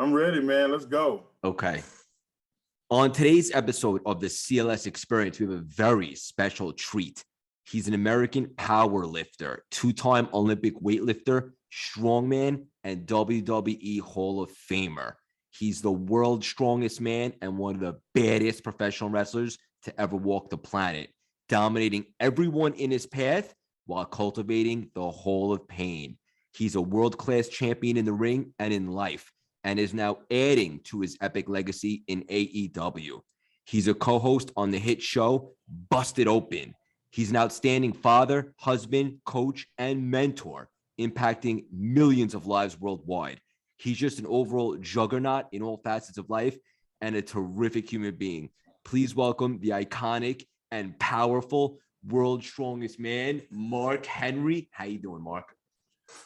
I'm ready, man. Let's go. Okay. On today's episode of the CLS Experience, we have a very special treat. He's an American power lifter, two-time Olympic weightlifter, strongman, and WWE Hall of Famer. He's the world's strongest man and one of the baddest professional wrestlers to ever walk the planet, dominating everyone in his path while cultivating the Hall of Pain. He's a world-class champion in the ring and in life, and is now adding to his epic legacy in AEW. He's a co-host on the hit show Busted Open. He's an outstanding father, husband, coach, and mentor, impacting millions of lives worldwide. He's just an overall juggernaut in all facets of life and a terrific human being. Please welcome the iconic and powerful world's strongest man, Mark Henry. How you doing, Mark?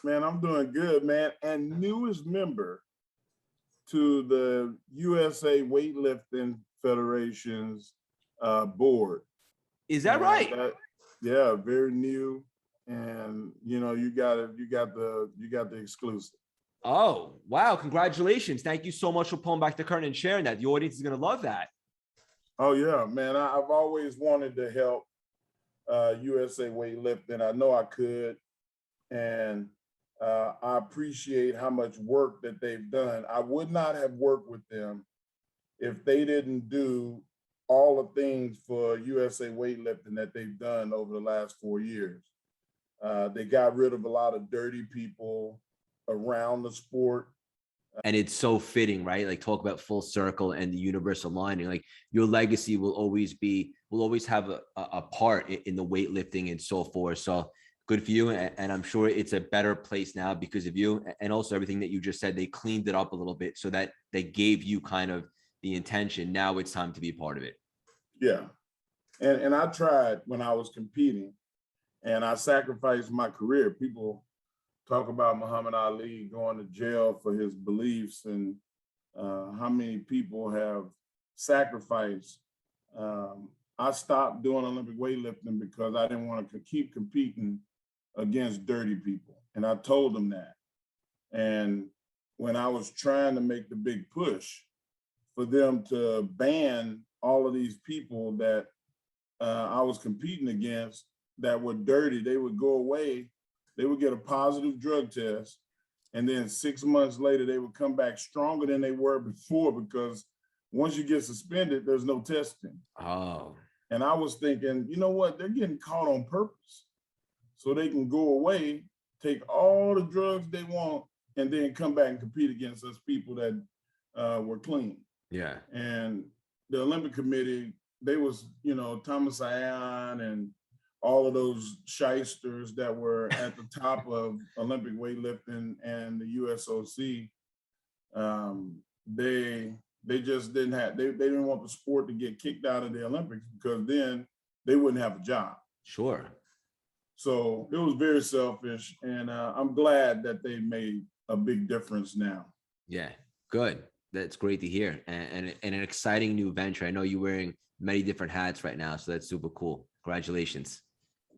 Man, I'm doing good, man. And newest member to the USA Weightlifting Federation's board. Is that right? Yeah, very new. And you got the exclusive. Oh, wow. Congratulations. Thank you so much for pulling back the curtain and sharing that. The audience is going to love that. Oh, yeah, man. I've always wanted to help USA Weightlifting. I know I could. And I appreciate how much work that they've done. I would not have worked with them if they didn't do all the things for USA Weightlifting that they've done over the last 4 years. They got rid of a lot of dirty people around the sport. And it's so fitting, right? Like, talk about full circle and the universal aligning. Like, your legacy will always have a part in the weightlifting and so forth. So good for you. And I'm sure it's a better place now because of you. And also everything that you just said, they cleaned it up a little bit so that they gave you kind of the intention. Now it's time to be a part of it. Yeah. And I tried when I was competing and I sacrificed my career. People talk about Muhammad Ali going to jail for his beliefs and how many people have sacrificed. I stopped doing Olympic weightlifting because I didn't want to keep competing against dirty people. And I told them that. And when I was trying to make the big push for them to ban all of these people that I was competing against that were dirty, they would go away, they would get a positive drug test, and then 6 months later, they would come back stronger than they were before because once you get suspended, there's no testing. Oh. And I was thinking, you know what? They're getting caught on purpose so they can go away, take all the drugs they want, and then come back and compete against us people that were clean. Yeah. And the Olympic Committee, they was, Thomas Ayan and all of those shysters that were at the top of Olympic weightlifting and the USOC. They just didn't have, they didn't want the sport to get kicked out of the Olympics because then they wouldn't have a job. Sure. So it was very selfish, and I'm glad that they made a big difference now. Yeah, good. That's great to hear. And an exciting new venture. I know you're wearing many different hats right now, so that's super cool. Congratulations.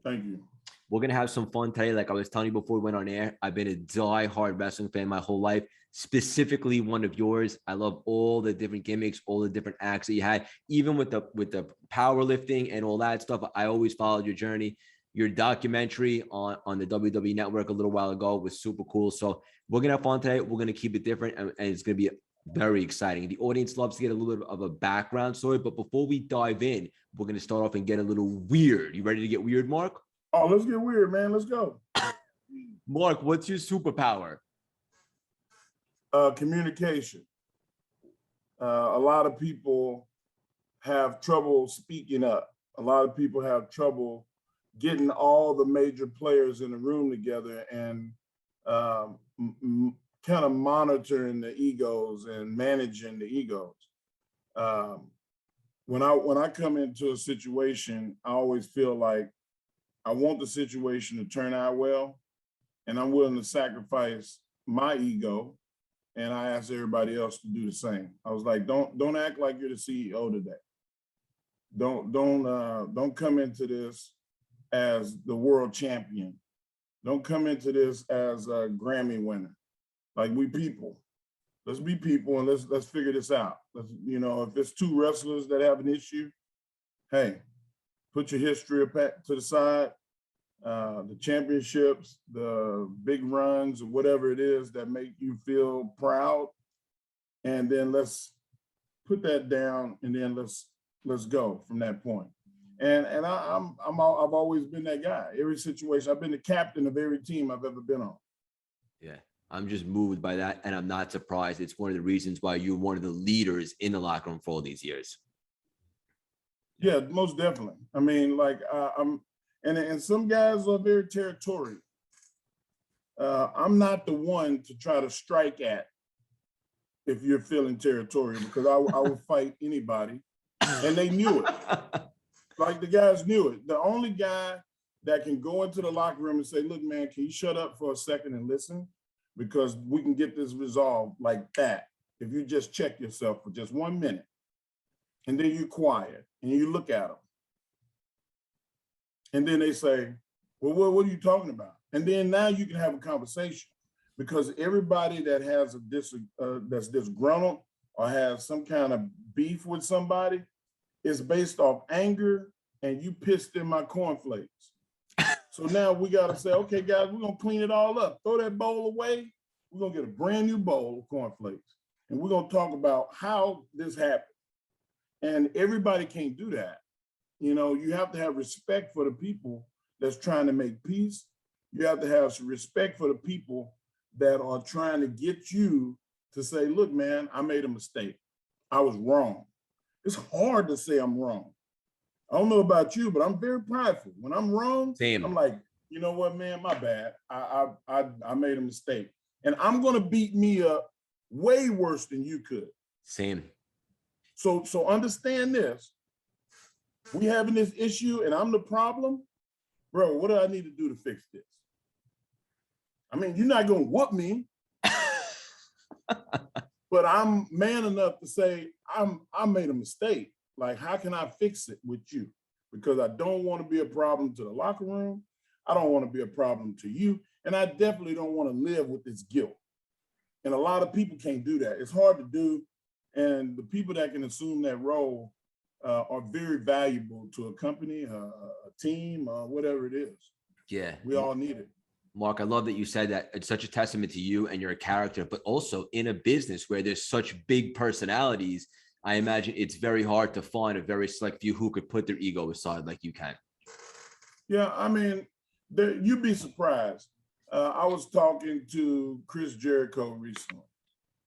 Thank you. We're going to have some fun today. Like I was telling you before we went on air, I've been a die-hard wrestling fan my whole life, specifically one of yours. I love all the different gimmicks, all the different acts that you had, even with the powerlifting and all that stuff. I always followed your journey. Your documentary on the WWE Network a little while ago was super cool. So we're going to have fun today. We're going to keep it different, and it's going to be very exciting. The audience loves to get a little bit of a background story, but before we dive in, we're going to start off and get a little weird. You ready to get weird, Mark? Oh, let's get weird, man. Let's go. Mark, what's your superpower? Communication. A lot of people have trouble speaking up. A lot of people have trouble getting all the major players in the room together and kind of monitoring the egos and managing the egos. When I come into a situation, I always feel like I want the situation to turn out well, and I'm willing to sacrifice my ego, and I ask everybody else to do the same. I was like, don't act like you're the CEO today. Don't come into this as the world champion. Don't come into this as a Grammy winner. Like, we people. let's be people and let's figure this out. Let's, you know, if there's two wrestlers that have an issue, hey, put your history to the side, the championships, the big runs, or whatever it is that make you feel proud, and then let's put that down, and then let's go from that point. And I've always been that guy. Every situation, I've been the captain of every team I've ever been on. Yeah, I'm just moved by that, and I'm not surprised. It's one of the reasons why you're one of the leaders in the locker room for all these years. Yeah, most definitely. I mean, like and some guys are very territorial. I'm not the one to try to strike at if you're feeling territorial, because I will fight anybody, and they knew it. Like, the guys knew it. The only guy that can go into the locker room and say, look, man, can you shut up for a second and listen? Because we can get this resolved like that. If you just check yourself for just 1 minute, and then you're quiet and you look at them. And then they say, well, what are you talking about? And then now you can have a conversation, because everybody that has that's disgruntled or has some kind of beef with somebody is based off anger, and you pissed in my cornflakes. So now we got to say, okay, guys, we're going to clean it all up. Throw that bowl away. We're going to get a brand new bowl of cornflakes, and we're going to talk about how this happened. And everybody can't do that. You know, you have to have respect for the people that's trying to make peace. You have to have some respect for the people that are trying to get you to say, look, man, I made a mistake. I was wrong. It's hard to say I'm wrong. I don't know about you, but I'm very prideful. When I'm wrong, Same. I'm like, you know what, man, my bad. I made a mistake. And I'm going to beat me up way worse than you could. Same. So understand this. We having this issue and I'm the problem. Bro, what do I need to do to fix this? I mean, you're not going to whoop me. But I'm man enough to say, I made a mistake. Like, how can I fix it with you? Because I don't want to be a problem to the locker room. I don't want to be a problem to you. And I definitely don't want to live with this guilt. And a lot of people can't do that. It's hard to do. And the people that can assume that role are very valuable to a company, a team, whatever it is. Yeah. We all need it. Mark, I love that you said that. It's such a testament to you and your character, but also in a business where there's such big personalities, I imagine it's very hard to find a very select few who could put their ego aside like you can. Yeah, I mean, you'd be surprised. I was talking to Chris Jericho recently.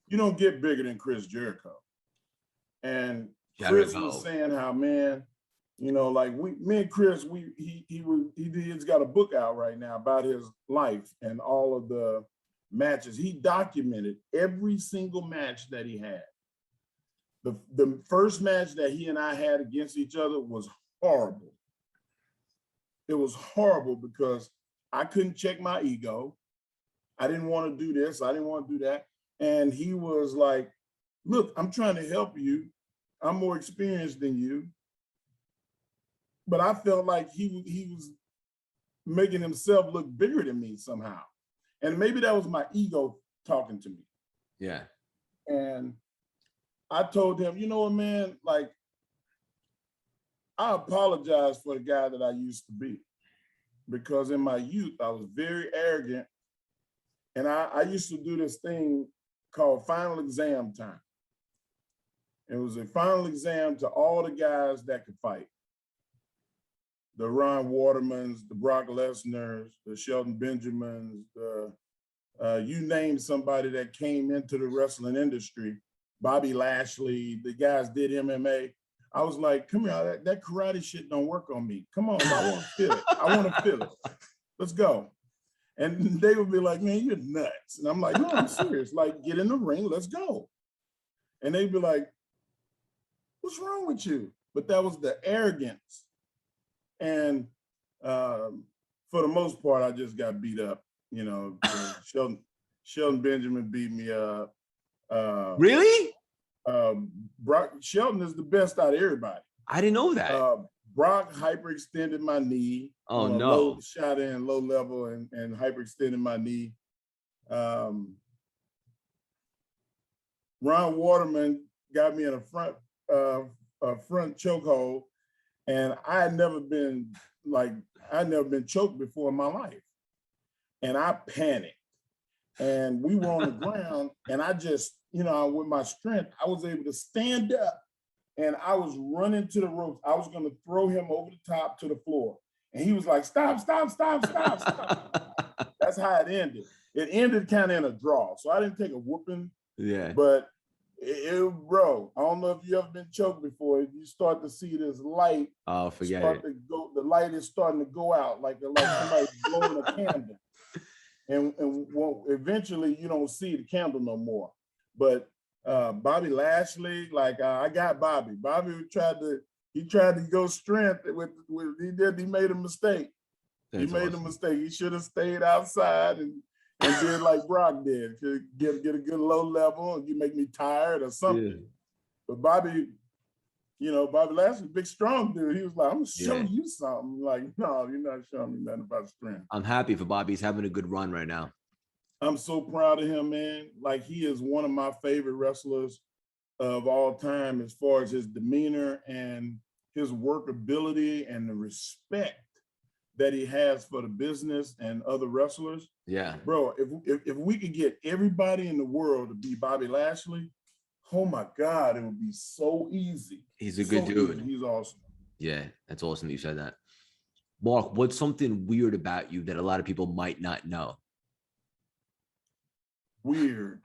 You don't get bigger than Chris Jericho. And Chris was saying how, man, you know, like me and Chris, he's got a book out right now about his life and all of the matches. He documented every single match that he had. The first match that he and I had against each other was horrible. It was horrible because I couldn't check my ego. I didn't want to do this. I didn't want to do that. And he was like, look, I'm trying to help you. I'm more experienced than you. But I felt like he was making himself look bigger than me somehow. And maybe that was my ego talking to me. Yeah. And I told him, you know what, man, like, I apologize for the guy that I used to be, because in my youth, I was very arrogant. And I used to do this thing called final exam time. It was a final exam to all the guys that could fight. The Ron Watermans, the Brock Lesnars, the Shelton Benjamins, you name somebody that came into the wrestling industry, Bobby Lashley, the guys did MMA. I was like, come here, that karate shit don't work on me. Come on, I want to feel it. I want to feel it. Let's go. And they would be like, man, you're nuts. And I'm like, no, I'm serious. Like, get in the ring, let's go. And they'd be like, what's wrong with you? But that was the arrogance. And for the most part, I just got beat up. You know, Shelton Benjamin beat me up. Really? Brock Shelton is the best out of everybody. I didn't know that. Brock hyperextended my knee. Oh, no. Shot in low level and hyperextended my knee. Ron Waterman got me in a front chokehold, and I'd never been choked before in my life, and I panicked. And we were on the ground, and I just, with my strength, I was able to stand up, and I was running to the ropes. I was going to throw him over the top to the floor, and he was like, "Stop, stop, stop, stop, stop." That's how it ended. It ended kind of in a draw, so I didn't take a whooping. Yeah. But bro, I don't know if you ever been choked before. If you start to see this light, forget it. The light is starting to go out like somebody blowing a candle. And eventually you don't see the candle no more. But Bobby Lashley, I got Bobby. Bobby tried to go strength he made a mistake. He made a mistake. He should have stayed outside and did like Brock did. Get a good low level and you make me tired or something. Yeah. But Bobby, Bobby Lashley, big strong dude. He was like, "I'm gonna show you something." Like, no, you're not showing me nothing about strength. I'm happy for Bobby. He's having a good run right now. I'm so proud of him, man. Like, he is one of my favorite wrestlers of all time as far as his demeanor and his workability and the respect that he has for the business and other wrestlers. Yeah. Bro, if we could get everybody in the world to be Bobby Lashley, oh my God, it would be so easy. He's a good dude. Easy. He's awesome. Yeah, that's awesome that you said that. Mark, what's something weird about you that a lot of people might not know? Weird.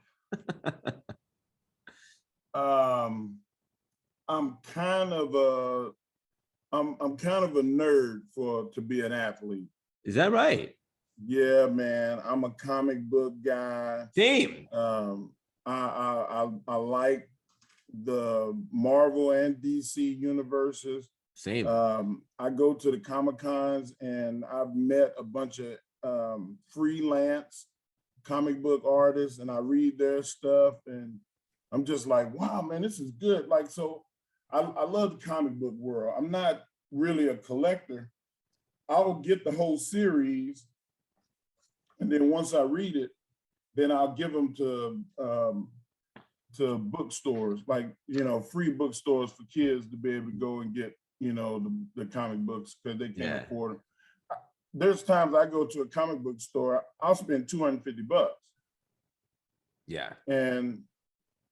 I'm kind of a nerd to be an athlete. Is that right? Yeah, man. I'm a comic book guy. Same. I like the Marvel and DC universes. Same. I go to the Comic-Cons and I've met a bunch of freelance comic book artists and I read their stuff and I'm just like, wow, man, this is good. Like, so I love the comic book world. I'm not really a collector. I will get the whole series and then once I read it, then I'll give them to bookstores, like, free bookstores for kids to be able to go and get, the comic books because they can't afford them. There's times I go to a comic book store, I'll spend $250. Yeah. And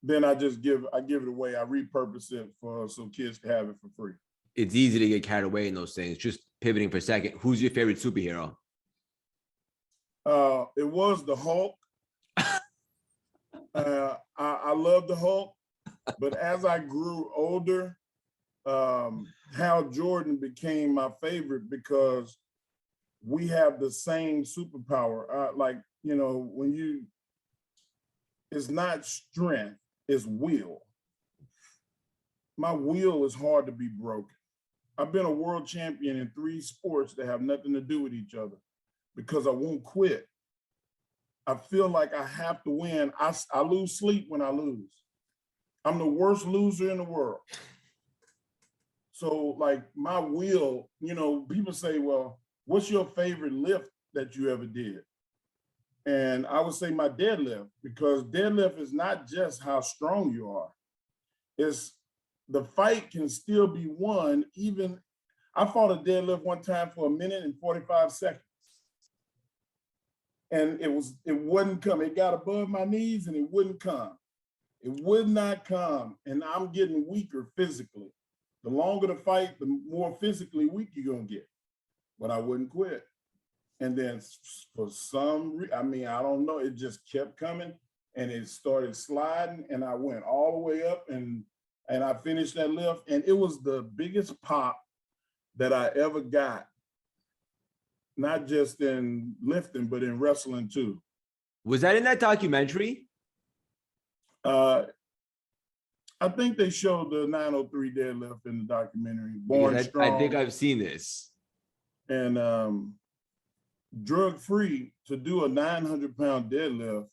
then I give it away. I repurpose it so kids can have it for free. It's easy to get carried away in those things. Just pivoting for a second, who's your favorite superhero? It was the Hulk. I love the Hulk, but as I grew older, Hal Jordan became my favorite because we have the same superpower. It's not strength, it's will. My will is hard to be broken. I've been a world champion in 3 sports that have nothing to do with each other because I won't quit. I feel like I have to win. I lose sleep when I lose. I'm the worst loser in the world. So like my will, people say, well, what's your favorite lift that you ever did? And I would say my deadlift, because deadlift is not just how strong you are. It's the fight can still be won. Even I fought a deadlift one time for 1 minute and 45 seconds. And it wouldn't come. It got above my knees and it wouldn't come. It would not come. And I'm getting weaker physically. The longer the fight, the more physically weak you're gonna get. But I wouldn't quit. And then for some reason, I don't know, it just kept coming and it started sliding and I went all the way up and I finished that lift. And it was the biggest pop that I ever got. Not just in lifting, but in wrestling too. Was that in that documentary? I think they showed the 903 deadlift in the documentary. Born Strong. I think I've seen this. And drug-free, to do a 900-pound deadlift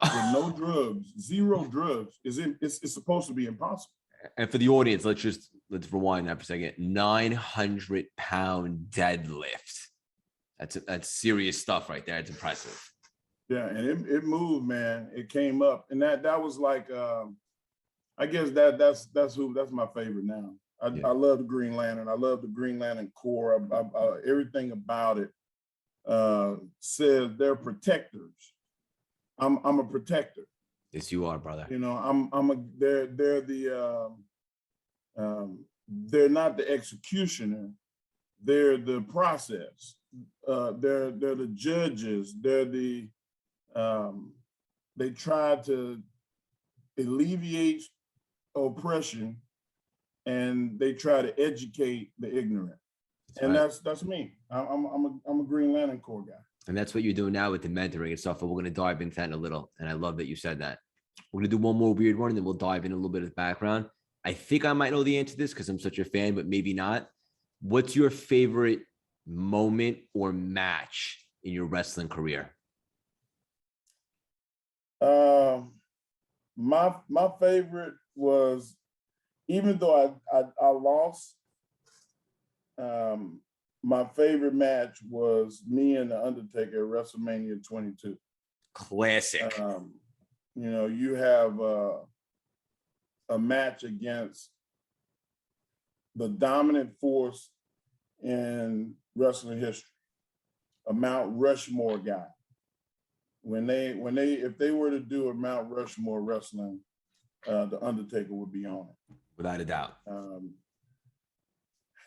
with no drugs, 0 drugs, it's supposed to be impossible. And for the audience, let's rewind that for a second. 900-pound deadlift. That's serious stuff right there. It's impressive. Yeah, and it moved, man. It came up, and that was like I guess that's my favorite now. Yeah. I love the Green Lantern. I love the Green Lantern Corps. Everything about it says they're protectors. I'm a protector. Yes, you are, brother. You know, they're not the executioner. They're the process. They're the judges. They try to alleviate oppression, and they try to educate the ignorant. And right. that's me. I'm a Green Lantern Corps guy. And that's what you're doing now with the mentoring and stuff. But we're going to dive into that in a little. And I love that you said that. We're going to do one more weird one, and then we'll dive in a little bit of background. I think I might know the answer to this because I'm such a fan, but maybe not. What's your favorite moment or match in your wrestling career? My favorite was, even though I lost, my favorite match was me and the Undertaker at WrestleMania 22. Classic. You know, you have a match against the dominant force in wrestling history, a Mount Rushmore guy. If they were to do a Mount Rushmore wrestling, the Undertaker would be on it. Without a doubt.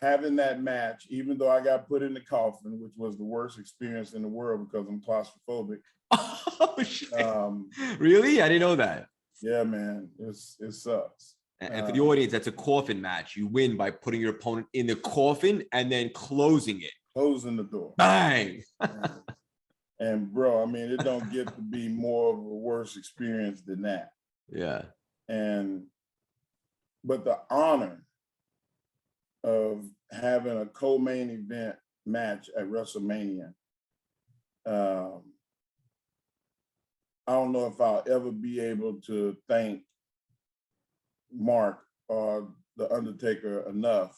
Having that match, even though I got put in the coffin, which was the worst experience in the world because I'm claustrophobic. Oh, shit. Really? I didn't know that. Yeah, man, it sucks. And for the audience, that's a coffin match. You win by putting your opponent in the coffin and then closing it. Closing the door. Bang. And bro, I mean, it don't get to be more of a worse experience than that. Yeah. But the honor of having a co-main event match at WrestleMania, I don't know if I'll ever be able to thank Mark or the Undertaker enough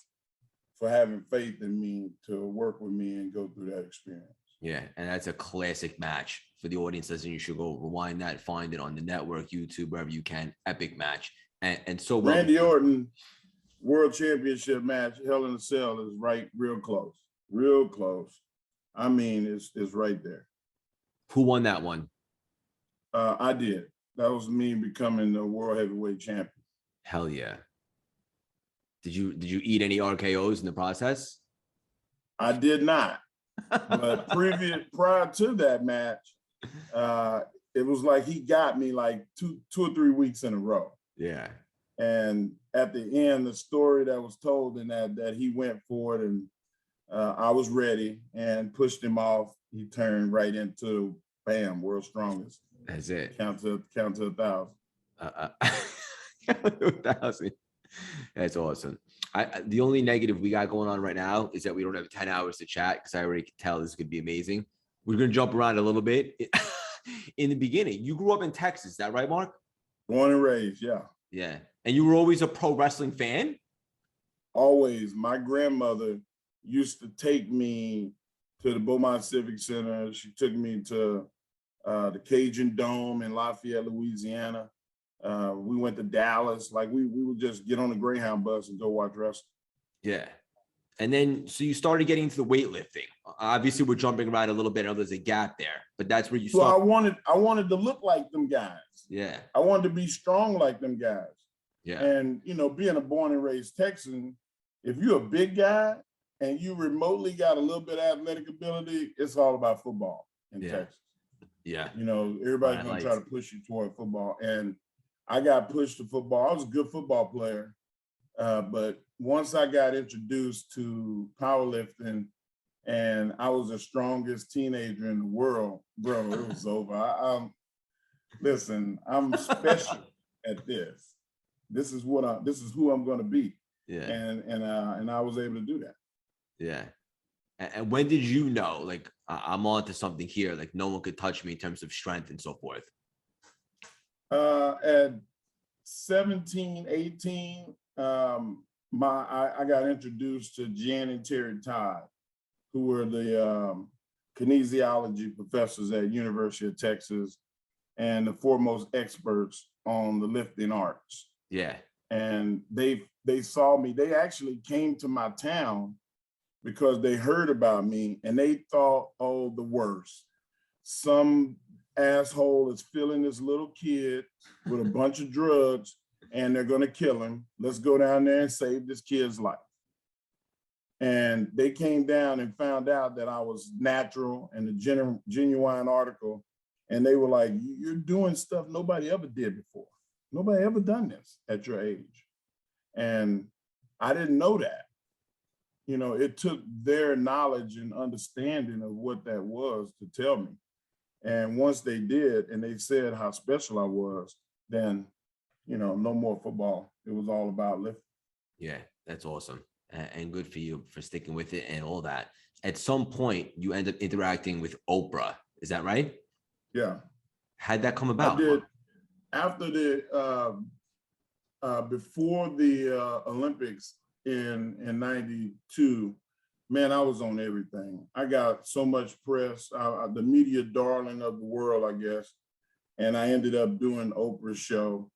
for having faith in me to work with me and go through that experience. Yeah, and that's a classic match. For the audience listening, you should go rewind that, find it on the network, YouTube, wherever you can. Epic match. And so well. Randy Orton World Championship match, Hell in a Cell, is real close. Real close. I mean, it's right there. Who won that one? I did. That was me becoming the world heavyweight champion. Hell yeah. Did you eat any RKOs in the process? I did not. But prior to that match, it was like he got me like two or 3 weeks in a row. Yeah. And at the end, the story that was told in that he went for it, and I was ready and pushed him off. He turned right into, bam, world's strongest. That's it. Count to 1,000. 1,000. That's awesome. The only negative we got going on right now is that we don't have 10 hours to chat, because I already can tell this could be amazing. We're going to jump around a little bit. In the beginning, you grew up in Texas, is that right, Mark? Born and raised, yeah. Yeah. And you were always a pro wrestling fan? Always. My grandmother used to take me to the Beaumont Civic Center. She took me to the Cajun Dome in Lafayette, Louisiana. We went to Dallas. Like we would just get on the Greyhound bus and go watch wrestling. Yeah. And then, so you started getting into the weightlifting. Obviously, we're jumping around a little bit. I know there's a gap there, but that's where you started. So I wanted to look like them guys. Yeah. I wanted to be strong like them guys. Yeah. And, you know, being a born and raised Texan, if you're a big guy and you remotely got a little bit of athletic ability, it's all about football in Texas. Yeah. You know, everybody's going to try to push you toward football. And I got pushed to football. I was a good football player. But once I got introduced to powerlifting and I was the strongest teenager in the world, bro, it was over. Listen, I'm special at this. This is who I'm going to be. Yeah. And I was able to do that. Yeah. And when did you know, like, I'm on to something here, like no one could touch me in terms of strength and so forth? At 17, 18, I got introduced to Jan and Terry Todd, who were the kinesiology professors at University of Texas and the foremost experts on the lifting arts. Yeah. And they saw me. They actually came to my town because they heard about me and they thought, oh, the worst. Some asshole is filling this little kid with a bunch of drugs and they're going to kill him. Let's go down there and save this kid's life. And they came down and found out that I was natural and a genuine article. And they were like, you're doing stuff nobody ever did before. Nobody ever done this at your age. And I didn't know that. You know, it took their knowledge and understanding of what that was to tell me. And once they did, and they said how special I was, then, you know, no more football. It was all about lifting. Yeah, that's awesome. And good for you for sticking with it and all that. At some point, you end up interacting with Oprah. Is that right? Yeah. How'd that come about? I did. After the, before the Olympics in 92, man, I was on everything. I got so much press, the media darling of the world, I guess. And I ended up doing Oprah's show.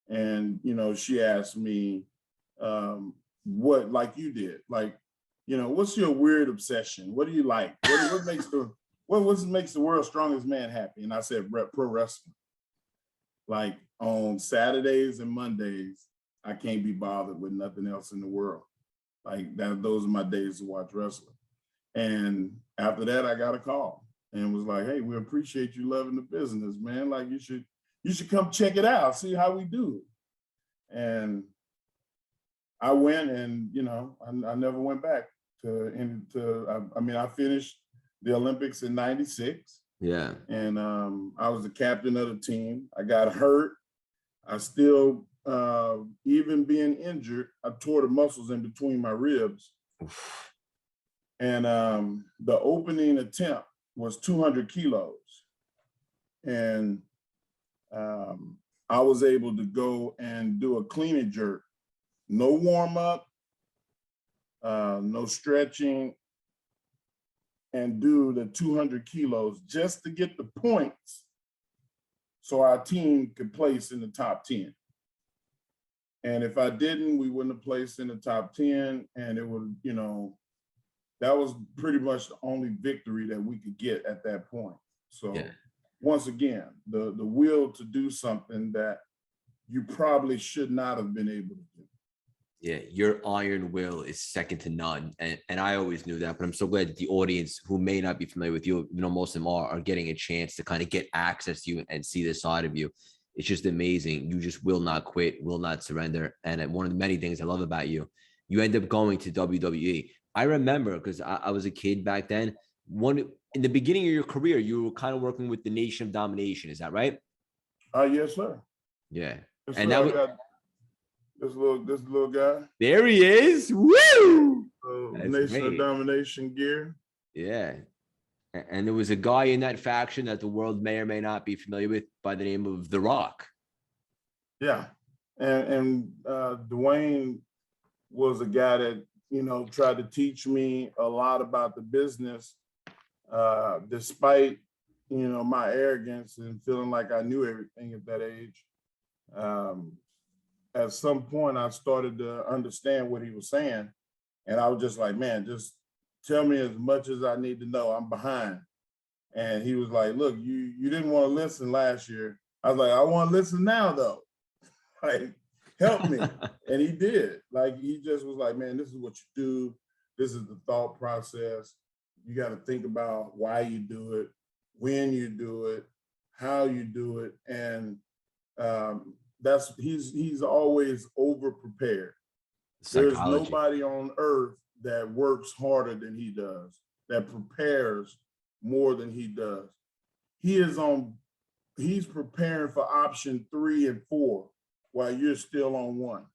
And, you know, she asked me, what, like you did, like, you know, what's your weird obsession? What do you like? What makes the world's strongest man happy? And I said, pro wrestling. Like on Saturdays and Mondays, I can't be bothered with nothing else in the world. Like that, those are my days to watch wrestling. And after that, I got a call and was like, hey, we appreciate you loving the business, man. Like you should come check it out, see how we do it. And I went, and you know, I never went back I mean, I finished the Olympics in 96. Yeah. And I was the captain of the team. I got hurt. I still, even being injured, I tore the muscles in between my ribs. And the opening attempt was 200 kilos. And I was able to go and do a clean and jerk. No warm up, no stretching, and do the 200 kilos just to get the points so our team could place in the top 10. And if I didn't, we wouldn't have placed in the top 10. And it would, you know, that was pretty much the only victory that we could get at that point. So yeah. Once again, the will to do something that you probably should not have been able to do. Yeah, your iron will is second to none. And I always knew that, but I'm so glad that the audience who may not be familiar with you, you know, most of them are getting a chance to kind of get access to you and see this side of you. It's just amazing. You just will not quit, will not surrender. And one of the many things I love about you, you end up going to WWE. I remember because I was a kid back then. In the beginning of your career, you were kind of working with the Nation of Domination. Is that right? Yes, sir. Yeah. Yes, and sir. that was this little guy. There he is. Woo! Nation of Domination gear. Yeah. And there was a guy in that faction that the world may or may not be familiar with by the name of The Rock. Yeah. And Dwayne was a guy that, you know, tried to teach me a lot about the business, despite, you know, my arrogance and feeling like I knew everything at that age. At some point, I started to understand what he was saying. And I was just like, man, just tell me as much as I need to know. I'm behind. And he was like, look, you didn't want to listen last year. I was like, I want to listen now, though. Like, help me. And he did. Like, he just was like, man, this is what you do. This is the thought process. You got to think about why you do it, when you do it, how you do it. And he's always over prepared. There's nobody on earth that works harder than he does, that prepares more than he does. He's preparing for option 3 and 4 while you're still on 1.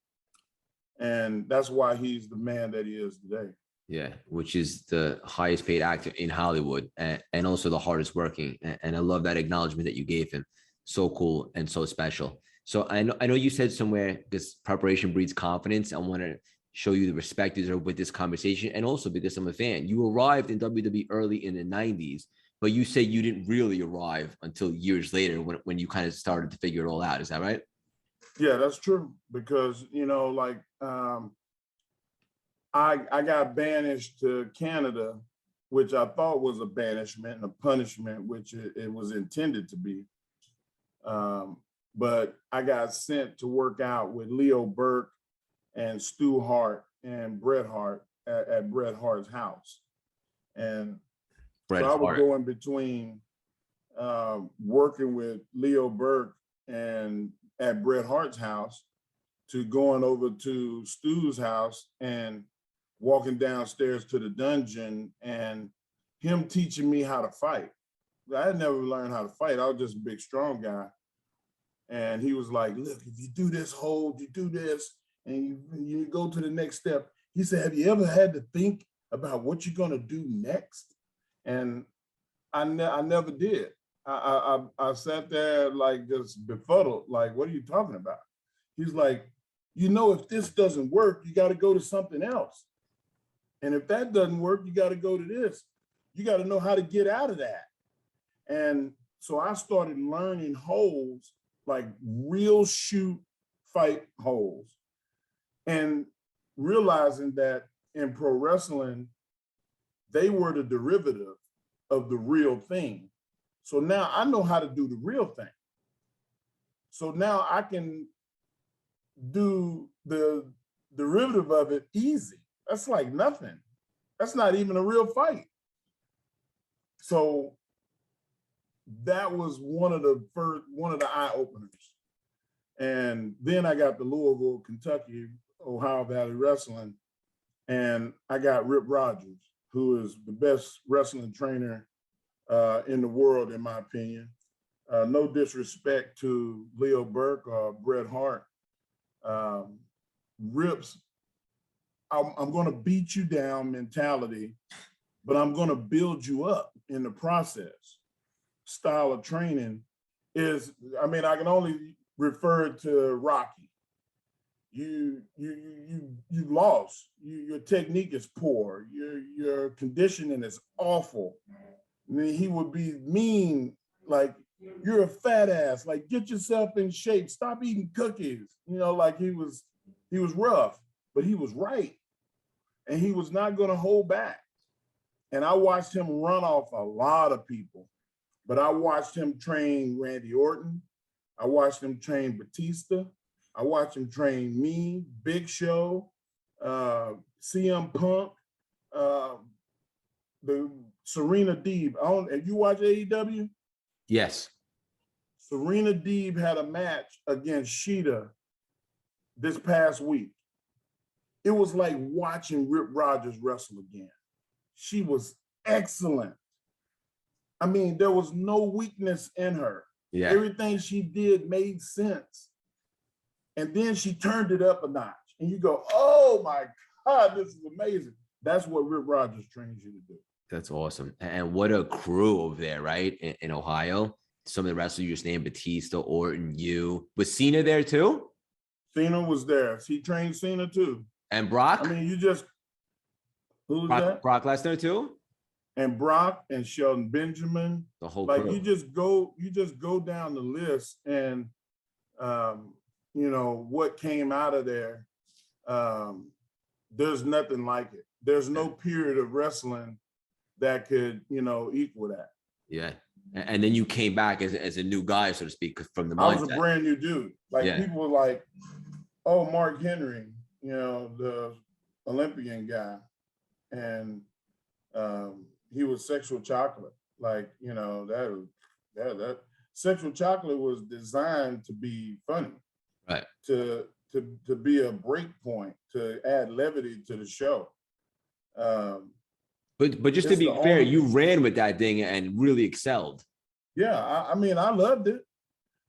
And that's why he's the man that he is today. Yeah, which is the highest paid actor in Hollywood and also the hardest working. And I love that acknowledgement that you gave him. So cool and so special. So I know you said somewhere this preparation breeds confidence. I want to show you the respect you deserve with this conversation, and also because I'm a fan. You arrived in WWE early in the 90s, but you say you didn't really arrive until years later when you kind of started to figure it all out. Is that right? Yeah, that's true. Because, like I got banished to Canada, which I thought was a banishment and a punishment, which it was intended to be. But I got sent to work out with Leo Burke and Stu Hart and Bret Hart at Bret Hart's house. And Bret so I would Hart. go in between working with Leo Burke and at Bret Hart's house to going over to Stu's house and walking downstairs to the dungeon and him teaching me how to fight. I had never learned how to fight. I was just a big, strong guy. And he was like, look, if you do this hold, you do this, and you go to the next step. He said, have you ever had to think about what you're going to do next? And I never did. I sat there like just befuddled, like, what are you talking about? He's like, if this doesn't work, you got to go to something else. And if that doesn't work, you got to go to this. You got to know how to get out of that. And so I started learning holds, like real shoot fight holds, and realizing that in pro wrestling, they were the derivative of the real thing. So now I know how to do the real thing. So now I can do the derivative of it easy. That's like nothing. That's not even a real fight. So that was one of the eye openers. And then I got to Louisville, Kentucky, Ohio Valley Wrestling, and I got Rip Rogers, who is the best wrestling trainer in the world, in my opinion. No disrespect to Leo Burke or Bret Hart. Rip's, I'm going to beat you down mentality, but I'm going to build you up in the process. Style of training is, I can only refer to Rocky. You lost. Your technique is poor. Your conditioning is awful. I mean, he would be mean, like, you're a fat ass. Like, get yourself in shape. Stop eating cookies. Like he was rough, but he was right, and he was not going to hold back. And I watched him run off a lot of people, but I watched him train Randy Orton. I watched him train Batista. I watched him train me, Big Show, CM Punk, the Serena Deeb. Have you watched AEW? Yes. Serena Deeb had a match against Sheeta this past week. It was like watching Rip Rogers wrestle again. She was excellent. I mean, there was no weakness in her. Yeah. Everything she did made sense. And then she turned it up a notch. And you go, oh my God, this is amazing. That's what Rip Rogers trains you to do. That's awesome. And what a crew over there, right? In Ohio. Some of the wrestlers you just named, Batista, Orton, you. Was Cena there too? Cena was there. He trained Cena too. And Brock? I mean, who's that? Brock Lesnar too? And Brock and Shelton Benjamin. The whole like crew. you just go down the list, and what came out of there. There's nothing like it. There's no period of wrestling that could equal that. Yeah. And then you came back as a new guy, so to speak, from the mindset. I was a brand new dude. People were like, oh, Mark Henry, the Olympian guy. And he was Sexual Chocolate. That Sexual Chocolate was designed to be funny. Right. To be a break point, to add levity to the show. But just to be fair, you ran with that thing and really excelled. Yeah, I loved it,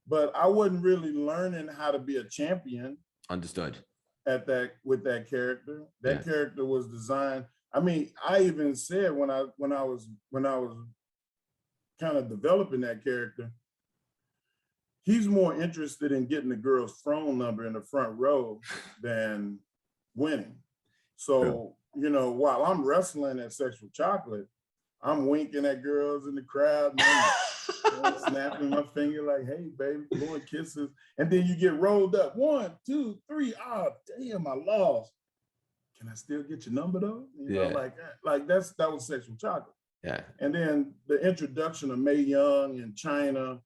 but I wasn't really learning how to be a champion. Understood. With that character. That character was designed. I even said when I was kind of developing that character, he's more interested in getting the girl's phone number in the front row than winning. So, while I'm wrestling at Sexual Chocolate, I'm winking at girls in the crowd, and I'm Snapping my finger like, hey, baby, blowing kisses. And then you get rolled up. 1, 2, 3. Oh, damn, I lost. Can I still get your number though? You know, like that was sexual chocolate. Yeah. And then the introduction of Mae Young and China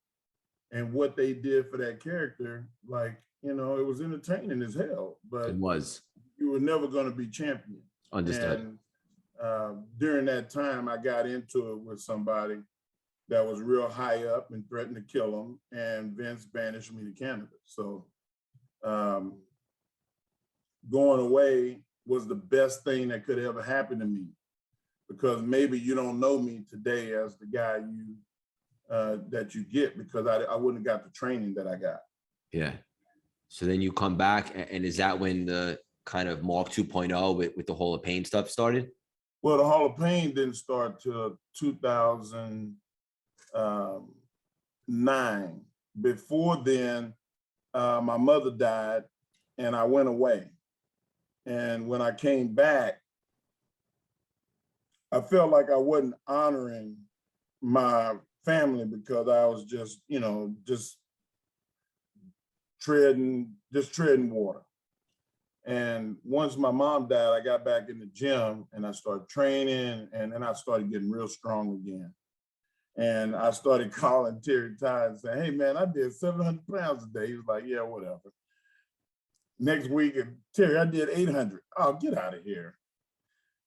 and what they did for that character, like, you know, it was entertaining as hell, but It was. you were never going to be champion. Understood. And during that time, I got into it with somebody that was real high up and threatened to kill him, and Vince banished me to Canada. So going away was the best thing that could ever happen to me, because maybe you don't know me today as the guy that you get, because I wouldn't have got the training that I got. Yeah. So then you come back, and is that when the kind of Mark 2.0 with the Hall of Pain stuff started? Well, the Hall of Pain didn't start till 2009. Before then, my mother died and I went away. And when I came back, I felt like I wasn't honoring my family, because I was just, you know, just treading water. And once my mom died, I got back in the gym and I started training, and then I started getting real strong again. And I started calling Terry Ty and saying, hey man, I did 700 pounds a day. He was like, yeah, whatever. Next week, Terry, I did 800. Oh, get out of here.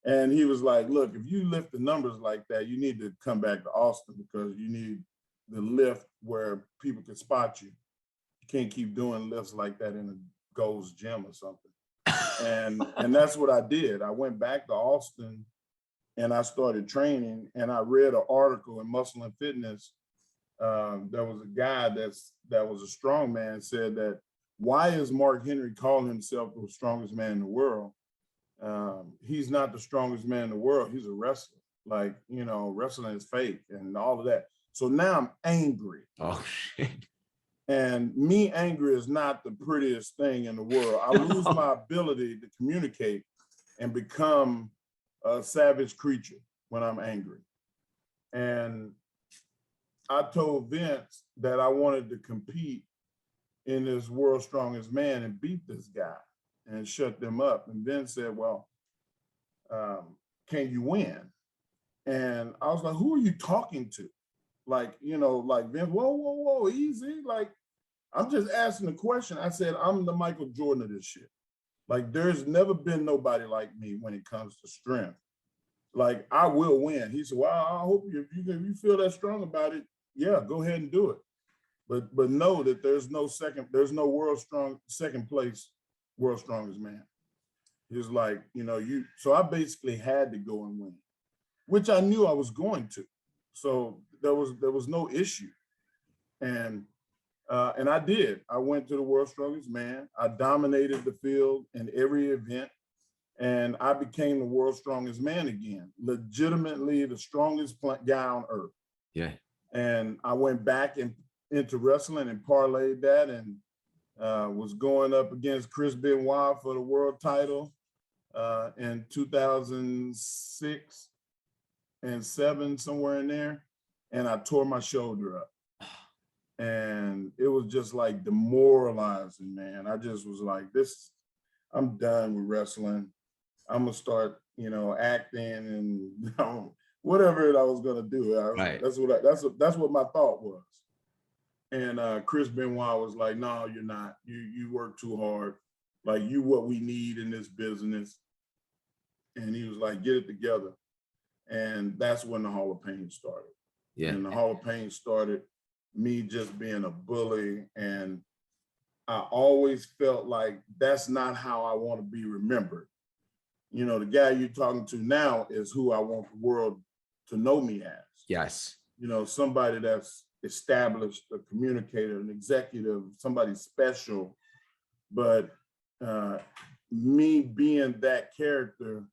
And he was like, look, if you lift the numbers like that, you need to come back to Austin, because you need the lift where people can spot you. You can't keep doing lifts like that in a Gold's Gym or something. And that's what I did. I went back to Austin and I started training, and I read an article in Muscle and Fitness. There was a guy that was a strong man, said that, why is Mark Henry calling himself the strongest man in the world? He's not the strongest man in the world. He's a wrestler. Like, you know, wrestling is fake and all of that. So now I'm angry. Oh, shit. And me angry is not the prettiest thing in the world. I lose my ability to communicate and become a savage creature when I'm angry. And I told Vince that I wanted to compete in this World's Strongest Man and beat this guy and shut them up. And Vince said, well, can you win? And I was like, who are you talking to? Like, you know, like, Vince, whoa, easy. Like, I'm just asking a question. I said, I'm the Michael Jordan of this shit. Like, there's never been nobody like me when it comes to strength. Like, I will win. He said, well, I hope if you feel that strong about it, yeah, go ahead and do it. But know that there's no second place World's Strongest Man. He's like, you know, so I basically had to go and win, which I knew I was going to. So there was no issue. And I did. I went to the World's Strongest Man. I dominated the field in every event, and I became the World's Strongest Man again, legitimately the strongest guy on earth. Yeah. And I went back into wrestling and parlayed that, and was going up against Chris Benoit for the world title in 2006 and 7, somewhere in there. And I tore my shoulder up. And it was just like demoralizing, man. I just was like, I'm done with wrestling. I'm gonna start, you know, acting and, you know, whatever I was gonna do. Right. That's what my thought was. And Chris Benoit was like, no, you're not. You work too hard. Like, you what we need in this business. And he was like, get it together. And that's when the Hall of Pain started. Yeah. And the Hall of Pain started me just being a bully. And I always felt like that's not how I want to be remembered. You know, the guy you're talking to now is who I want the world to know me as. Yes. You know, somebody that's established, a communicator, an executive, somebody special. But me being that character,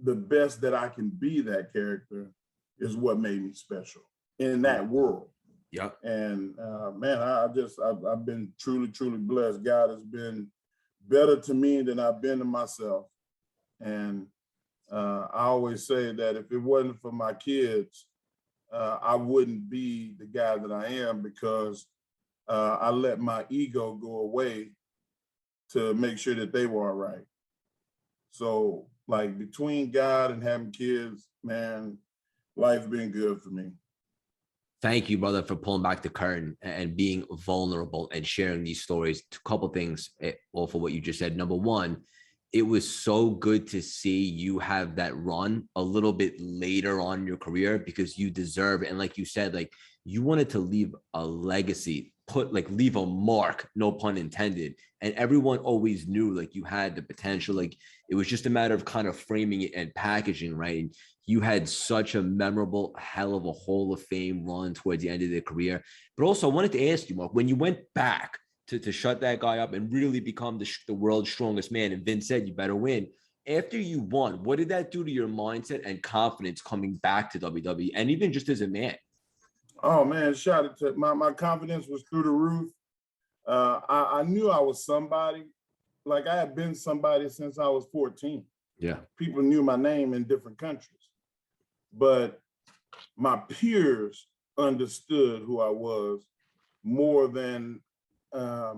the best that I can be that character, is what made me special in that world. Yeah. And man, I've been truly, truly blessed. God has been better to me than I've been to myself. And I always say that if it wasn't for my kids, I wouldn't be the guy that I am because I let my ego go away to make sure that they were all right. So like between God and having kids, man, life's been good for me. Thank you, brother, for pulling back the curtain and being vulnerable and sharing these stories. A couple things off of what you just said. Number one, it was so good to see you have that run a little bit later on in your career because you deserve it. And like you said, like you wanted to leave a legacy, leave a mark, no pun intended. And everyone always knew like you had the potential. Like it was just a matter of kind of framing it and packaging, right? And you had such a memorable, hell of a Hall of Fame run towards the end of their career. But also, I wanted to ask you, Mark, when you went back to shut that guy up and really become the world's strongest man, and Vince said, you better win. After you won, what did that do to your mindset and confidence coming back to WWE and even just as a man? Oh man, shout out to my confidence was through the roof. I knew I was somebody. Like I had been somebody since I was 14. Yeah. People knew my name in different countries. But my peers understood who I was more than I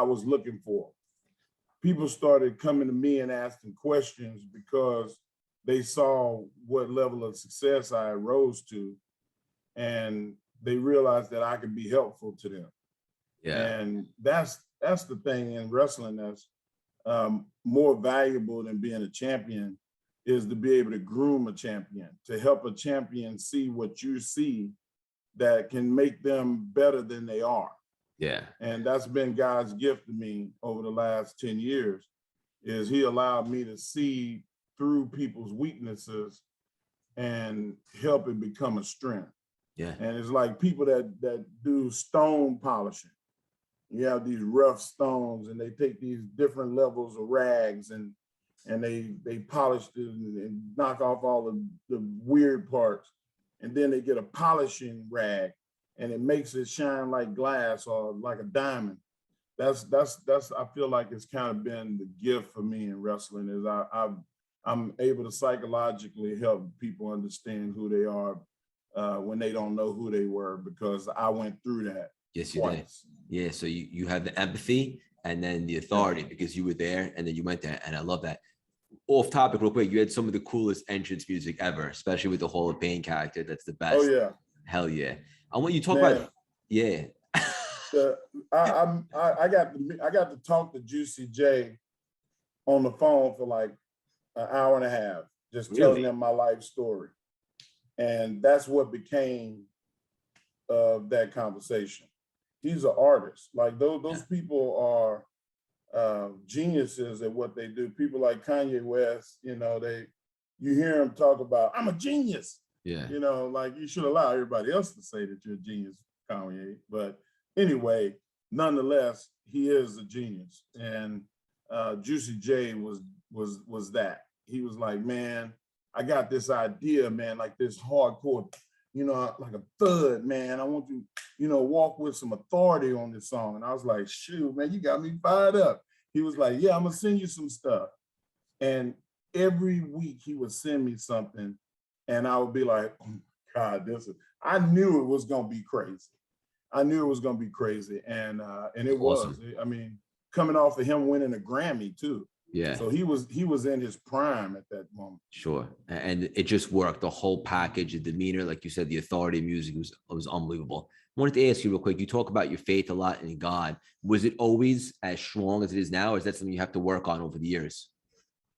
was looking for. People started coming to me and asking questions because they saw what level of success I rose to, and they realized that I could be helpful to them. Yeah. And that's the thing in wrestling that's more valuable than being a champion is to be able to groom a champion, to help a champion see what you see that can make them better than they are. Yeah. And that's been God's gift to me over the last 10 years, is he allowed me to see through people's weaknesses and help it become a strength. Yeah. And it's like people that do stone polishing. You have these rough stones and they take these different levels of rags and they polish it and knock off all the weird parts. And then they get a polishing rag and it makes it shine like glass or like a diamond. That's I feel like it's kind of been the gift for me in wrestling is I'm able to psychologically help people understand who they are when they don't know who they were, because I went through that. Yes, you twice. did. Yeah. So you had the empathy and then the authority because you were there and then you went there. And I love that. Off topic real quick, you had some of the coolest entrance music ever, especially with the Hall of Pain character. That's the best. Oh yeah. Hell yeah. I want you to talk about, yeah. I got to talk to Juicy J on the phone for like an hour and a half, just telling them my life story. And that's what became that conversation. He's an artist. Like those people are geniuses at what they do. People like Kanye West, you hear him talk about, I'm a genius. Yeah. Like you should allow everybody else to say that you're a genius, Kanye. But anyway, nonetheless, he is a genius. And Juicy J was that. He was like, man, I got this idea, man, like this hardcore, like a thud, man. I want you, walk with some authority on this song. And I was like, shoot, man, you got me fired up. He was like, yeah, I'm gonna send you some stuff. And every week he would send me something and I would be like, oh my God, I knew it was gonna be crazy. And it Awesome. was. I mean, coming off of him winning a Grammy too. Yeah. So he was in his prime at that moment. Sure. And it just worked. The whole package, the demeanor, like you said, the authority music was unbelievable. I wanted to ask you real quick, you talk about your faith a lot in God. Was it always as strong as it is now? Or is that something you have to work on over the years?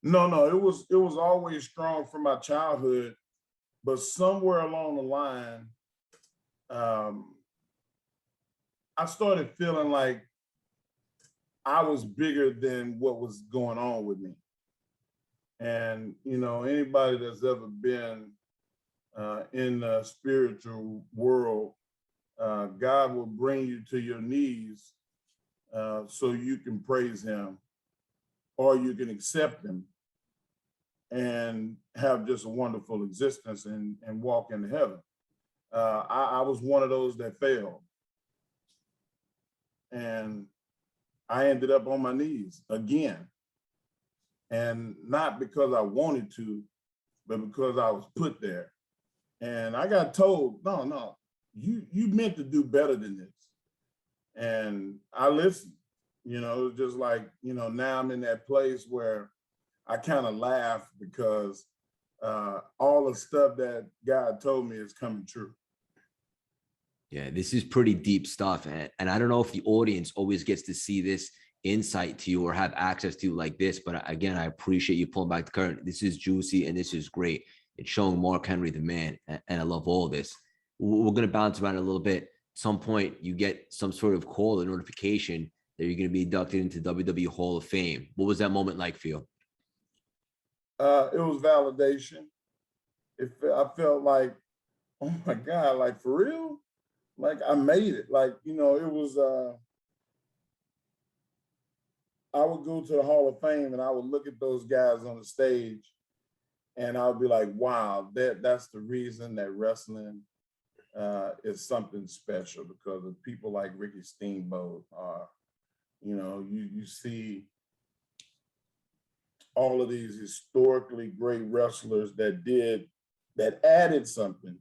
No, it was always strong from my childhood, but somewhere along the line, I started feeling like I was bigger than what was going on with me. And, anybody that's ever been in the spiritual world, God will bring you to your knees so you can praise him or you can accept him and have just a wonderful existence and walk into heaven. I was one of those that failed. And I ended up on my knees again. And not because I wanted to, but because I was put there. And I got told, no, you meant to do better than this. And I listened, just like, now I'm in that place where I kind of laugh because all the stuff that God told me is coming true. Yeah, this is pretty deep stuff. And I don't know if the audience always gets to see this insight to you or have access to like this. But again, I appreciate you pulling back the curtain. This is juicy and this is great. It's showing Mark Henry, the man. And I love all this. We're going to bounce around a little bit. At some point, you get some sort of call or notification that you're going to be inducted into WWE Hall of Fame. What was that moment like for you? It was validation. I felt like, oh my God, like for real? Like I made it. Like, it was, I would go to the Hall of Fame and I would look at those guys on the stage and I would be like, wow, that's the reason that wrestling is something special, because of people like Ricky Steamboat are, you see all of these historically great wrestlers that added something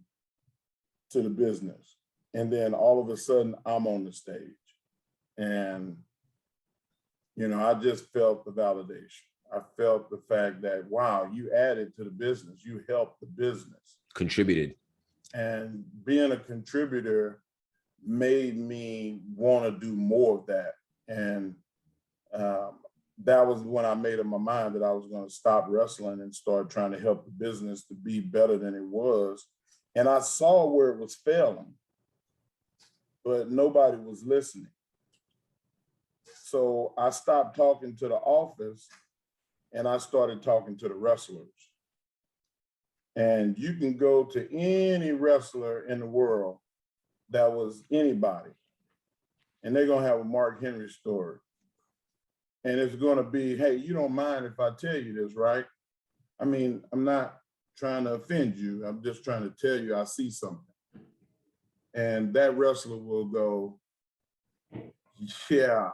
to the business. And then all of a sudden I'm on the stage and, I just felt the validation. I felt the fact that, wow, you added to the business, you helped the business. Contributed. And being a contributor made me want to do more of that. And that was when I made up my mind that I was going to stop wrestling and start trying to help the business to be better than it was. And I saw where it was failing, but nobody was listening. So I stopped talking to the office and I started talking to the wrestlers. And you can go to any wrestler in the world that was anybody, and they're going to have a Mark Henry story. And it's going to be, hey, you don't mind if I tell you this, right? I mean, I'm not trying to offend you. I'm just trying to tell you I see something. And that wrestler will go, yeah.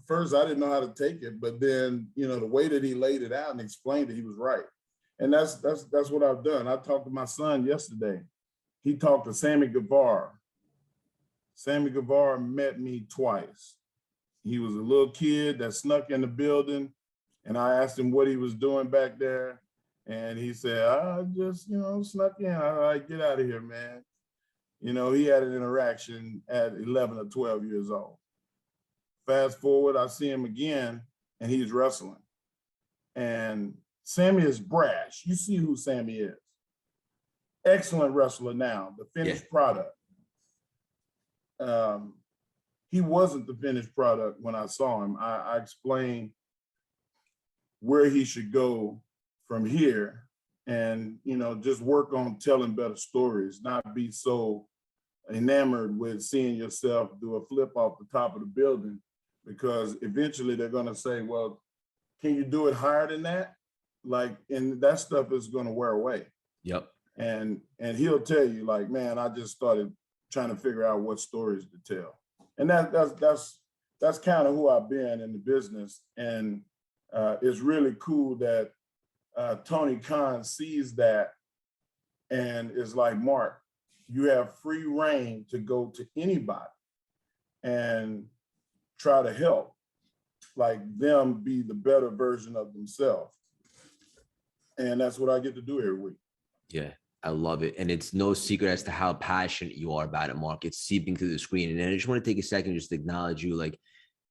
First I didn't know how to take it, but then, the way that he laid it out and explained it, he was right. And that's what I've done. I talked to my son yesterday. He talked to Sammy Guevara. Sammy Guevara met me twice. He was a little kid that snuck in the building, and I asked him what he was doing back there. And he said, I just, snuck in. I like, get out of here, man. He had an interaction at 11 or 12 years old. Fast forward, I see him again, and he's wrestling. And Sammy is brash. You see who Sammy is. Excellent wrestler now, the finished product. He wasn't the finished product when I saw him. I explained where he should go from here and, just work on telling better stories, not be so enamored with seeing yourself do a flip off the top of the building, because eventually they're going to say, well, can you do it higher than that? Like, and that stuff is going to wear away. Yep. And he'll tell you, like, man, I just started trying to figure out what stories to tell. And that's kind of who I've been in the business. And it's really cool that Tony Khan sees that and is like, Mark, you have free reign to go to anybody and try to help, like, them be the better version of themselves. And that's what I get to do every week. Yeah, I love it. And it's no secret as to how passionate you are about it, Mark. It's seeping through the screen. And I just want to take a second just to acknowledge you. Like,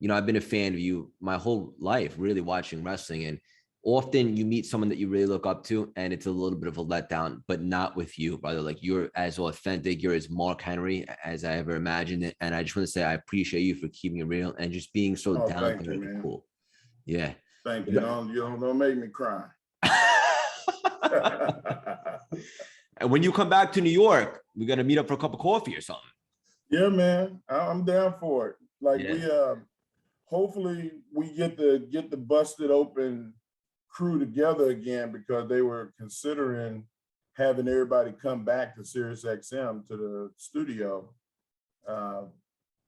I've been a fan of you my whole life, really watching wrestling. And often you meet someone that you really look up to and it's a little bit of a letdown, but not with you, brother. Like, you're as authentic, you're as Mark Henry as I ever imagined it. And I just want to say, I appreciate you for keeping it real and just being so down to earth. Cool. Yeah. Thank you. Don't make me cry. And when you come back to New York, we got to meet up for a cup of coffee or something. Yeah, man, I'm down for it. Like, we hopefully we get the Busted Open crew together again, because they were considering having everybody come back to SiriusXM to the studio. I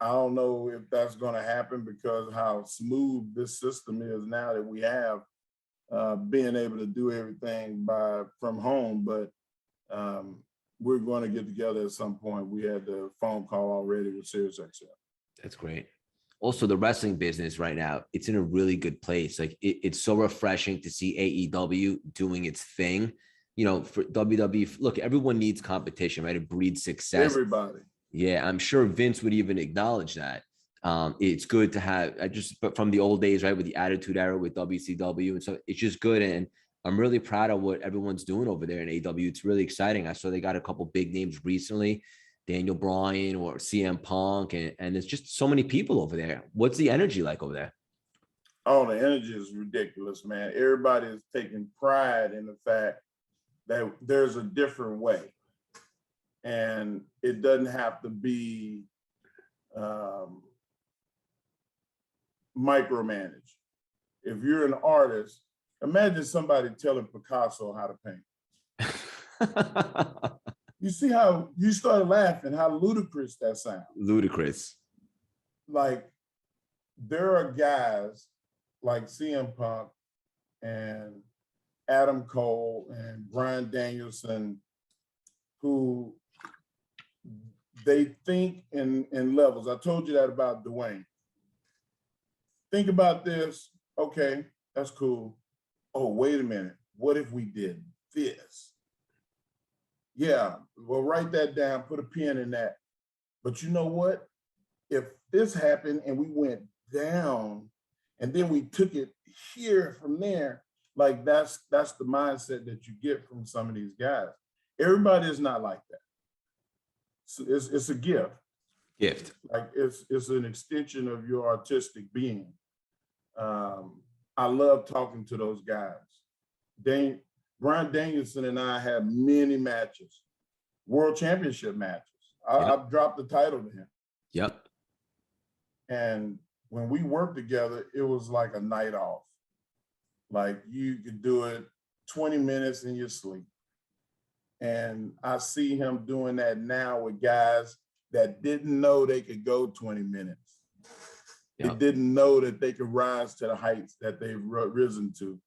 don't know if that's going to happen because how smooth this system is now that we have being able to do everything from home, but we're going to get together at some point. We had the phone call already with SiriusXM. That's great. Also, the wrestling business right now, it's in a really good place. Like it's so refreshing to see AEW doing its thing. You know, for WWE, look, everyone needs competition, right? It breeds success. Everybody. Yeah, I'm sure Vince would even acknowledge that. It's good to have, but from the old days, right, with the Attitude Era with WCW, and so it's just good. And I'm really proud of what everyone's doing over there in AEW. It's really exciting. I saw they got a couple big names recently, Daniel Bryan or CM Punk, and there's just so many people over there. What's the energy like over there? Oh, the energy is ridiculous, man. Everybody is taking pride in the fact that there's a different way. And it doesn't have to be micromanaged. If you're an artist, imagine somebody telling Picasso how to paint. You see how you started laughing, how ludicrous that sounds. Ludicrous. Like, there are guys like CM Punk and Adam Cole and Bryan Danielson who they think in levels. I told you that about Dwayne. Think about this. Okay, that's cool. Oh, wait a minute. What if we did this? Yeah, well, write that down, put a pin in that. But you know what? If this happened and we went down and then we took it here from there, like that's the mindset that you get from some of these guys. Everybody is not like that. So it's a gift. Like it's an extension of your artistic being. I love talking to those guys. Bryan Danielson and I have many matches, world championship matches. I've dropped the title to him. Yep. And when we worked together, it was like a night off. Like you could do it 20 minutes in your sleep. And I see him doing that now with guys that didn't know they could go 20 minutes. Yep. They didn't know that they could rise to the heights that they've risen to.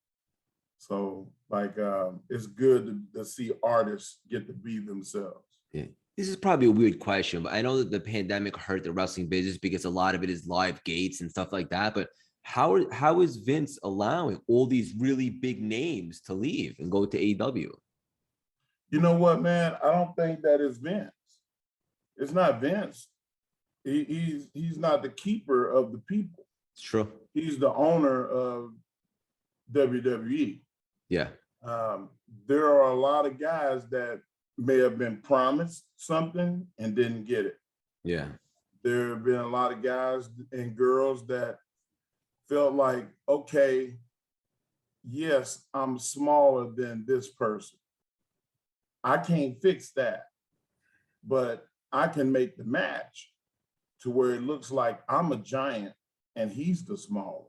So like, it's good to see artists get to be themselves. Yeah. This is probably a weird question, but I know that the pandemic hurt the wrestling business because a lot of it is live gates and stuff like that. But how is Vince allowing all these really big names to leave and go to AEW? You know what, man? I don't think that is Vince. It's not Vince. He's not the keeper of the people. It's true. He's the owner of WWE. Yeah. There are a lot of guys that may have been promised something and didn't get it. Yeah. There have been a lot of guys and girls that felt like, okay, yes, I'm smaller than this person. I can't fix that, but I can make the match to where it looks like I'm a giant and he's the small one.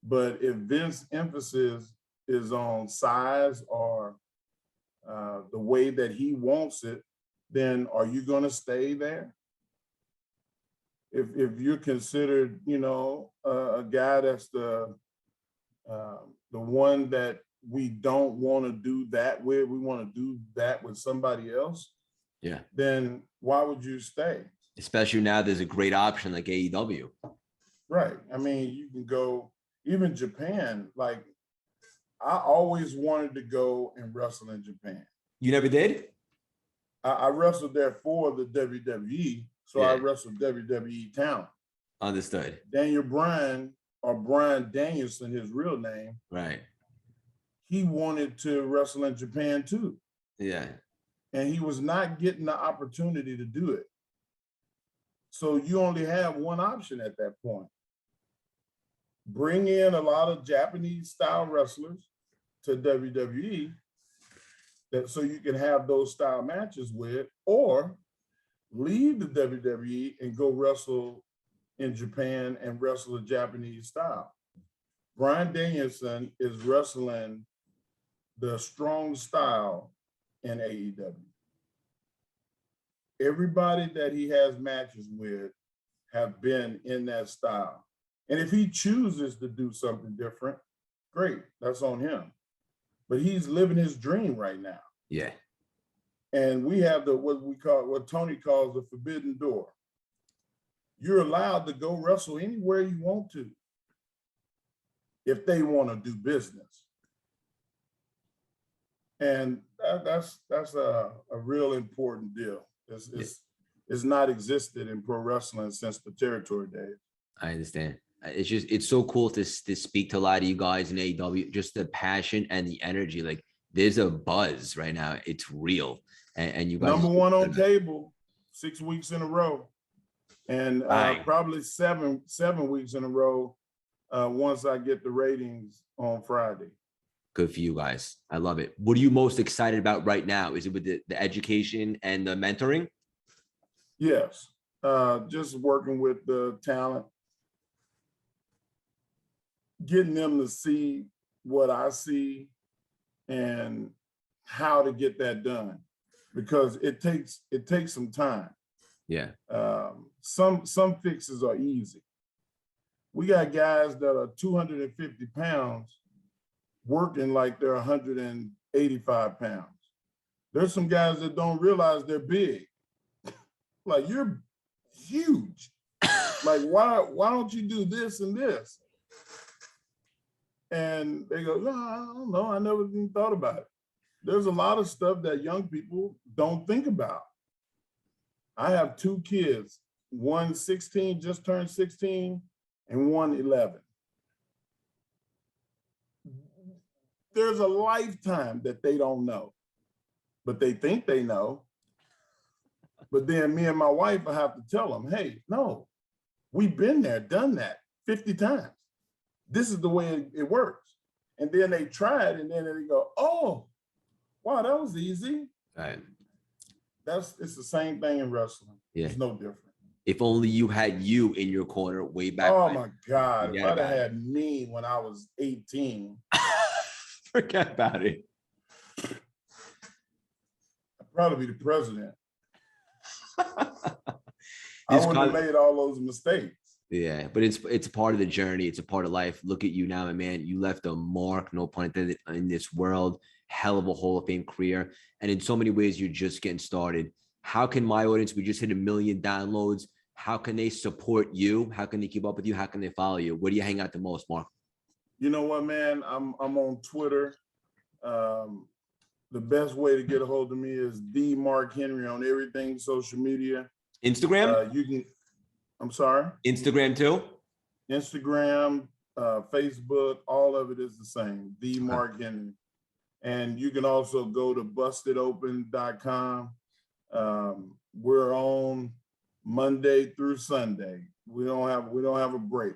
But if Vince's emphasis is on size or the way that he wants it, then are you going to stay there? If you're considered, you know, a guy that's the one that we don't want to do that with, we want to do that with somebody else. Yeah. Then why would you stay? Especially now there's a great option like AEW. Right. I mean, you can go, even Japan, like I always wanted to go and wrestle in Japan. You never did? I wrestled there for the WWE, so yeah. I wrestled WWE talent. Understood. Daniel Bryan, or Bryan Danielson, his real name. Right. He wanted to wrestle in Japan too. Yeah. And he was not getting the opportunity to do it. So you only have one option at that point. Bring in a lot of Japanese style wrestlers to WWE so you can have those style matches with, or leave the WWE and go wrestle in Japan and wrestle a Japanese style. Bryan Danielson is wrestling the strong style in AEW. Everybody that he has matches with have been in that style. And if he chooses to do something different, great. That's on him. But he's living his dream right now. Yeah. And we have what Tony calls the forbidden door. You're allowed to go wrestle anywhere you want to if they want to do business. And that's a real important deal. It's not existed in pro wrestling since the territory days. I understand. It's so cool to speak to a lot of you guys in AEW, just the passion and the energy. Like there's a buzz right now. It's real. And you guys number one on cable 6 weeks in a row. And probably seven weeks in a row once I get the ratings on Friday. Good for you guys. I love it. What are you most excited about right now? Is it with the education and the mentoring? Yes. Just working with the talent, getting them to see what I see and how to get that done, because it takes some time. Yeah. Some fixes are easy. We got guys that are 250 pounds working like they're 185 pounds. There's some guys that don't realize they're big. Like, you're huge. Like, why don't you do this and this? And they go, no, I don't know. I never even thought about it. There's a lot of stuff that young people don't think about. I have 2 kids, one 16, just turned 16, and one 11. There's a lifetime that they don't know, but they think they know. But then me and my wife, I have to tell them, hey, no, we've been there, done that 50 times. This is the way it works. And then they try it, and then they go, oh, wow, that was easy. Right. It's the same thing in wrestling. Yeah. It's no different. If only you had you in your corner way back. Oh my God. If I'd have had me when I was 18. Forget about it. I'd probably be the president. I wouldn't have made all those mistakes. Yeah, but it's a part of the journey. It's a part of life. Look at you now, my man. You left a mark, no pun intended, in this world. Hell of a Hall of Fame career. And in so many ways, you're just getting started. How can my audience, we just hit 1 million downloads. How can they support you? How can they keep up with you? How can they follow you? Where do you hang out the most, Mark? You know what, man? I'm on Twitter. The best way to get a hold of me is the Mark Henry on everything social media. Instagram? I'm sorry? Instagram too? Instagram, Facebook, all of it is the same. The Mark Henry. And you can also go to bustedopen.com. We're on Monday through Sunday. We don't have a break.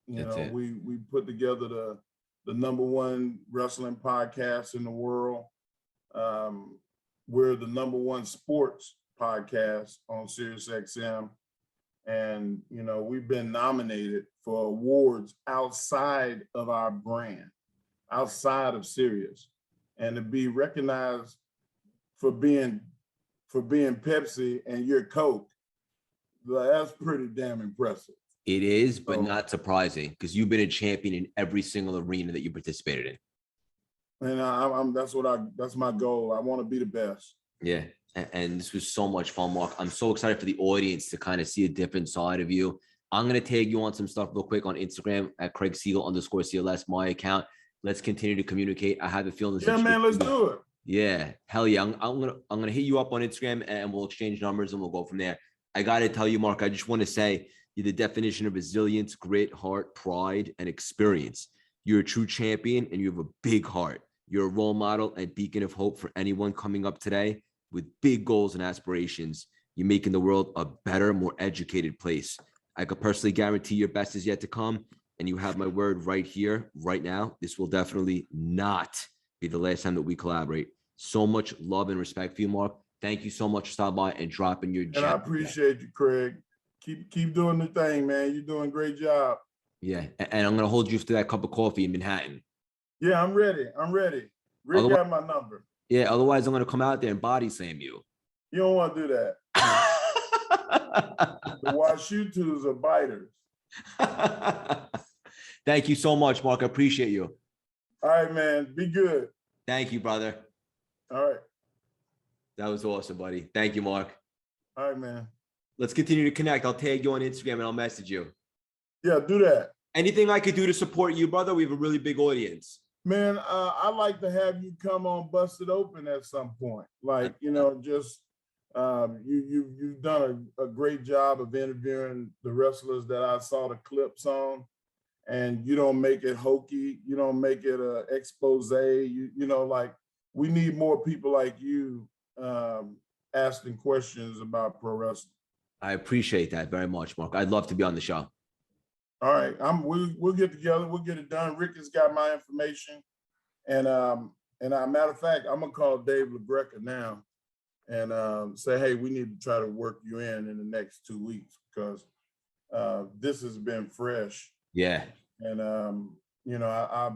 You know, we put together the #1 wrestling podcast in the world. We're the #1 sports podcast on SiriusXM. And, you know, we've been nominated for awards outside of our brand, outside of Sirius. And to be recognized for being Pepsi and you're Coke, that's pretty damn impressive. It is, but not surprising, because you've been a champion in every single arena that you participated in. And that's my goal. I want to be the best. Yeah. And this was so much fun, Mark. I'm so excited for the audience to kind of see a different side of you. I'm going to tag you on some stuff real quick on Instagram at @CraigSiegel_CLS, my account. Let's continue to communicate. I have a feeling. Yeah, man, let's do it. Yeah, hell yeah. I'm gonna hit you up on Instagram and we'll exchange numbers and we'll go from there. I gotta tell you, Mark, I just want to say you're the definition of resilience, grit, heart, pride, and experience. You're a true champion and you have a big heart. You're a role model and beacon of hope for anyone coming up today with big goals and aspirations. You're making the world a better, more educated place. I could personally guarantee your best is yet to come. And you have my word right here, right now. This will definitely not be the last time that we collaborate. So much love and respect for you, Mark. Thank you so much for stopping by and dropping your gem. And I appreciate you, Craig. Keep doing the thing, man. You're doing a great job. Yeah, and I'm going to hold you to that cup of coffee in Manhattan. Yeah, I'm ready. Rick got my number. Yeah, otherwise I'm going to come out there and body slam you. You don't want to do that. The Washutus are biters. Thank you so much, Mark. I appreciate you. All right, man. Be good. Thank you, brother. All right. That was awesome, buddy. Thank you, Mark. All right, man. Let's continue to connect. I'll tag you on Instagram and I'll message you. Yeah, do that. Anything I could do to support you, brother? We have a really big audience. Man, I'd like to have you come on Busted Open at some point. Like, just you've done a great job of interviewing the wrestlers that I saw the clips on, and you don't make it hokey, you don't make it a expose. Like we need more people like you asking questions about pro wrestling. I appreciate that very much, Mark. I'd love to be on the show. All right, we'll get together. We'll get it done. Rick has got my information, and matter of fact, I'm gonna call Dave LaGreca now, and say, hey, we need to try to work you in the next 2 weeks because this has been fresh. Yeah, and I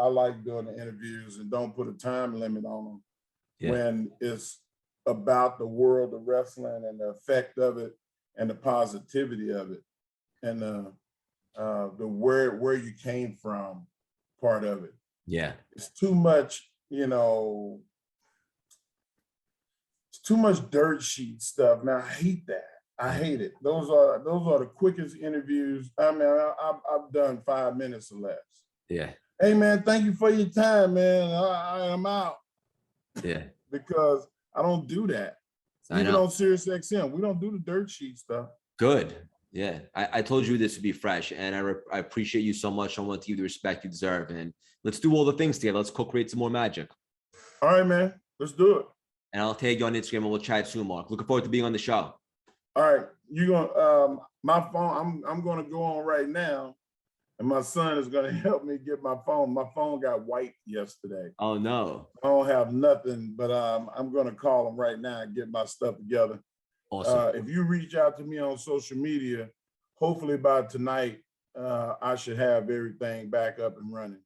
like doing the interviews and don't put a time limit on them when it's about the world of wrestling and the effect of it and the positivity of it and the where you came from part of it. Yeah. It's too much, it's too much dirt sheet stuff. Now I hate that. I hate it. Those are the quickest interviews. I mean, I've done 5 minutes or less. Yeah. Hey man, thank you for your time, man. I am out. Yeah. Because I don't do that. Even on Sirius XM, we don't do the dirt sheet stuff. Good. Yeah, I told you this would be fresh, and I appreciate you so much. I want to give you the respect you deserve, and let's do all the things together. Let's co-create some more magic. All right, man. Let's do it. And I'll tag you on Instagram, and we'll chat soon, Mark. Looking forward to being on the show. All right, you're gonna my phone. I'm gonna go on right now, and my son is gonna help me get my phone. My phone got wiped yesterday. Oh no! I don't have nothing, but I'm gonna call him right now and get my stuff together. Awesome. If you reach out to me on social media, hopefully by tonight, I should have everything back up and running.